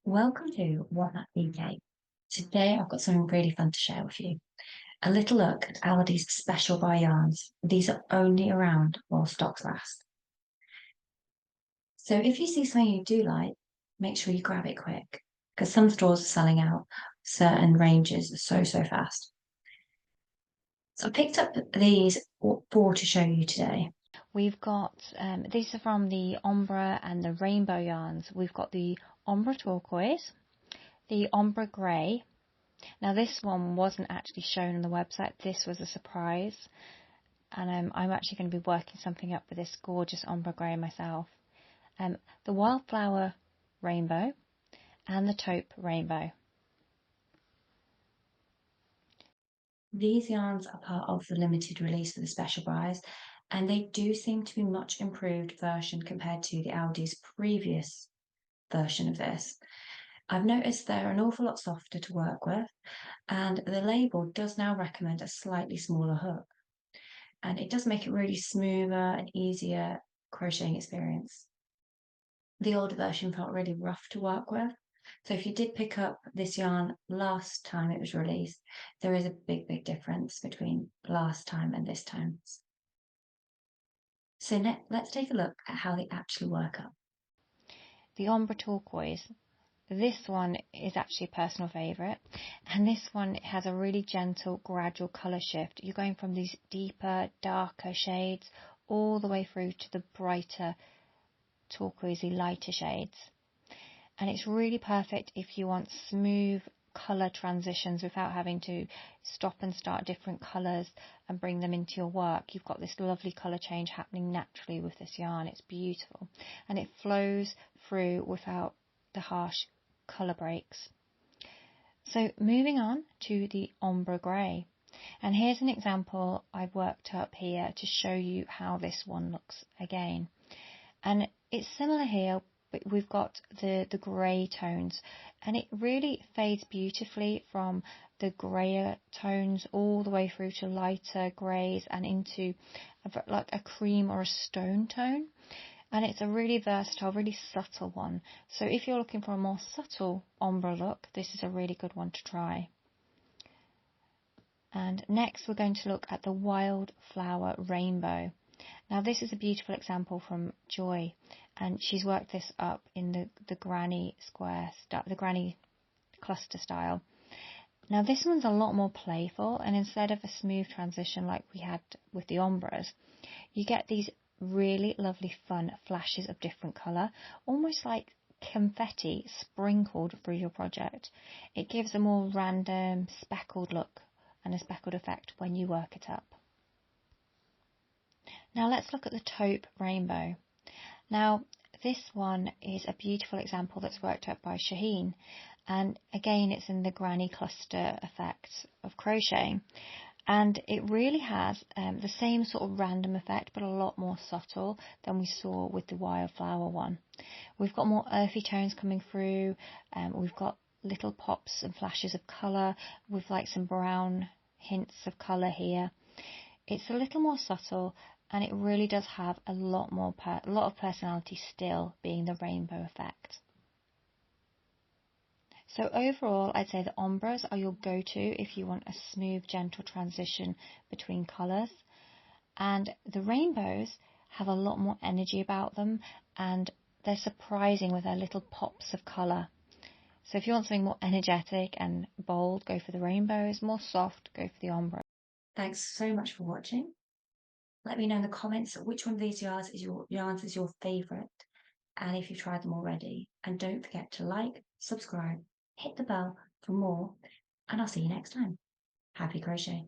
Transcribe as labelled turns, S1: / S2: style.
S1: Welcome to What That BK. Today I've got something really fun to share with you. A little look at Aldi's special buy yarns. These are only around while stocks last. So if you see something you do like, make sure you grab it quick because some stores are selling out certain ranges so fast. So I picked up these four to show you today.
S2: We've got, these are from the Ombre and the Rainbow yarns. We've got the Ombre Turquoise, the Ombre Grey. Now this one wasn't actually shown on the website. This was a surprise. And I'm actually going to be working something up with this gorgeous Ombre Grey myself. The Wildflower Rainbow and the Taupe Rainbow.
S1: These yarns are part of the limited release for the special buys, and they do seem to be much improved version compared to the Aldi's previous version of this. I've noticed they're an awful lot softer to work with, and the label does now recommend a slightly smaller hook, and it does make it really smoother and easier crocheting experience. The older version felt really rough to work with. So if you did pick up this yarn last time it was released, there is a big difference between last time and this time. So let's take a look at how they actually work up.
S2: The Ombre Turquoise. This one is actually a personal favourite, and this one has a really gentle, gradual colour shift. You're going from these deeper, darker shades all the way through to the brighter, turquoisey, lighter shades. And it's really perfect if you want smooth colour transitions without having to stop and start different colours and bring them into your work. You've got this lovely colour change happening naturally with this yarn. It's beautiful, and it flows through without the harsh colour breaks. So moving on to the Ombre Grey, and here's an example I've worked up here to show you how this one looks again. And it's similar here, but we've got the grey tones, and it really fades beautifully from the greyer tones all the way through to lighter greys and into like a cream or a stone tone. And it's a really versatile, really subtle one. So if you're looking for a more subtle ombre look, this is a really good one to try. And next we're going to look at the Wildflower Rainbow. Now this is a beautiful example from Joy, and she's worked this up in the granny square, the granny cluster style. Now this one's a lot more playful, and instead of a smooth transition like we had with the ombres, you get these really lovely fun flashes of different colour, almost like confetti sprinkled through your project. It gives a more random speckled look and a speckled effect when you work it up. Now let's look at the Taupe Rainbow. Now this one is a beautiful example that's worked up by Shaheen, and again it's in the granny cluster effect of crocheting. And it really has the same sort of random effect, but a lot more subtle than we saw with the Wildflower one. We've got more earthy tones coming through. We've got little pops and flashes of colour with like some brown hints of colour here. It's a little more subtle, and it really does have a lot of personality still, being the rainbow effect. So overall, I'd say the ombres are your go-to if you want a smooth, gentle transition between colours. And the rainbows have a lot more energy about them, and they're surprising with their little pops of colour. So if you want something more energetic and bold, go for the rainbows. More soft, go for the ombre.
S1: Thanks so much for watching. Let me know in the comments which one of these yarns is your favourite, and if you've tried them already. And don't forget to like, subscribe, hit the bell for more, and I'll see you next time. Happy crochet!